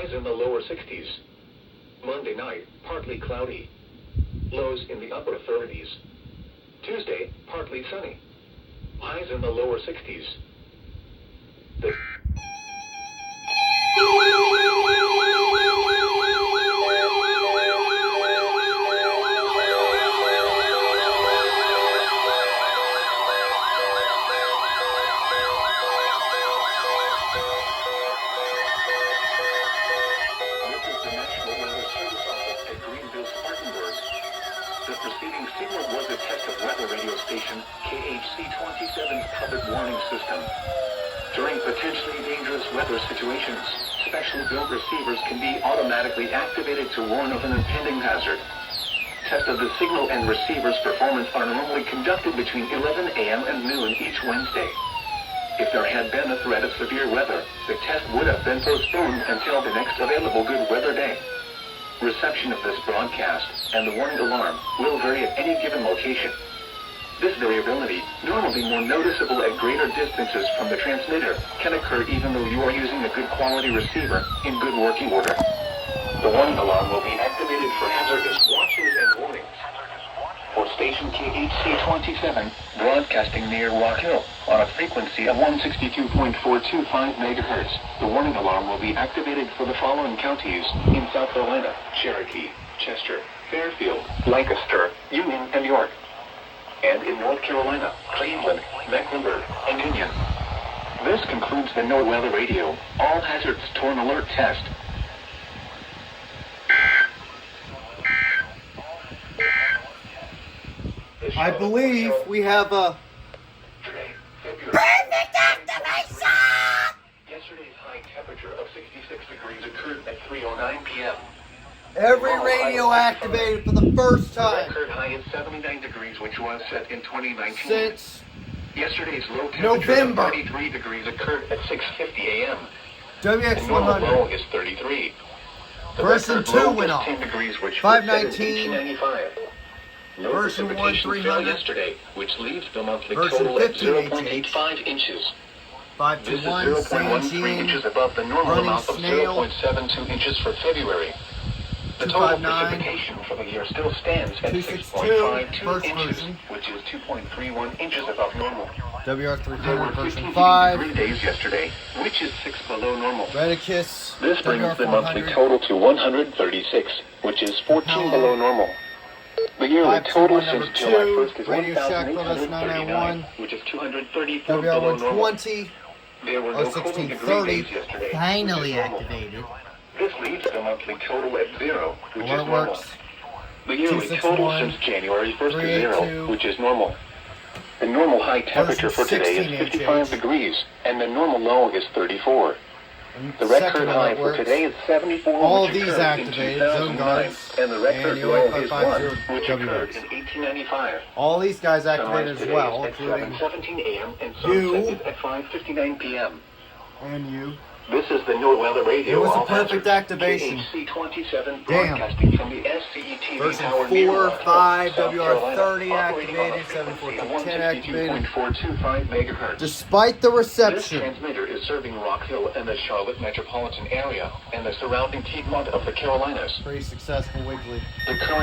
Highs in the lower 60s. Monday night, partly cloudy. Lows in the upper 30s. Tuesday, partly sunny. Highs in the lower 60s. The preceding signal was a test of weather radio station KHC-27's public warning system. During potentially dangerous weather situations, specially built receivers can be automatically activated to warn of an impending hazard. Tests of the signal and receiver's performance are normally conducted between 11 a.m. and noon each Wednesday. If there had been a threat of severe weather, the test would have been postponed until the next available good weather day. Reception of this broadcast and the warning alarm will vary at any given location. This variability, normally more noticeable at greater distances from the transmitter, can occur even though you are using a good quality receiver in good working order. The warning alarm will be activated for hazardous watches and warnings. For station KHC-27, broadcasting near Rock Hill on a frequency of 162.425 MHz, the warning alarm will be activated for the following counties in South Carolina: Cherokee, Chester, Fairfield, Lancaster, Union, and York. And in North Carolina, Cleveland, Mecklenburg, and Union. This concludes the NOAA Weather Radio All Hazards Torn Alert test. I believe we have a perfect activation! Yesterday's high temperature of 66 degrees occurred at 3:09 p.m. every radio activated for the first The time record high is 79 degrees, which was set in 2019. since Yesterday's low temperature November. of 33 degrees occurred at 6:50 a.m. The normal low WX100. is 33. The Version record 2 low went is off. 10 degrees, which was set in 519. 1895. No Version 1, precipitation fell 300. yesterday, which leaves the monthly Version total at 15, 0.85 inches. This is 521, 0.13 San inches above the normal Running amount of Snail. 0.72 inches for February. The total 259. precipitation for the year still stands at 262, 6.52 first inches, version. which is 2.31 inches above normal. There were WR300 version 15 5, degree days yesterday, which is 6 below normal. Redicus This brings the monthly WR400, total to 136, which is 14 below normal. The yearly total 521 since number July 2, 1st is Radio Shack Brothers 1,839, 991, which is 234 below normal. WR120, There were no cooling degree 1630, days yesterday. Finally which is normal. activated. This leaves the monthly total at 0, which is Alert normal. works. The yearly total 261, since January 1st is 382, 0, which is normal. The normal high temperature for today is 16 55 degrees, and the normal low is 34. and The second record high alert for works. today is 74, All which these occurred activated, in zone 2009, guards, and the record and the low is 1, 0550 which occurred WX. in 1895. All these guys Sunrise activated as today well, is at including 7:17 a.m. and you. sunset is at 5:59 p.m. and you. This is the NOAA Weather Radio. It was a All perfect hazards. activation. KHC-27 Damn. broadcasting from the SCETV Version tower near 4, Rock Hill, 5, South WR30 Carolina, operating on a activated, frequency of 74210 activated. 162.425 megahertz. Despite the This reception, transmitter is serving Rock Hill and the Charlotte metropolitan area and the surrounding Piedmont of the Carolinas. pretty successful weekly. The current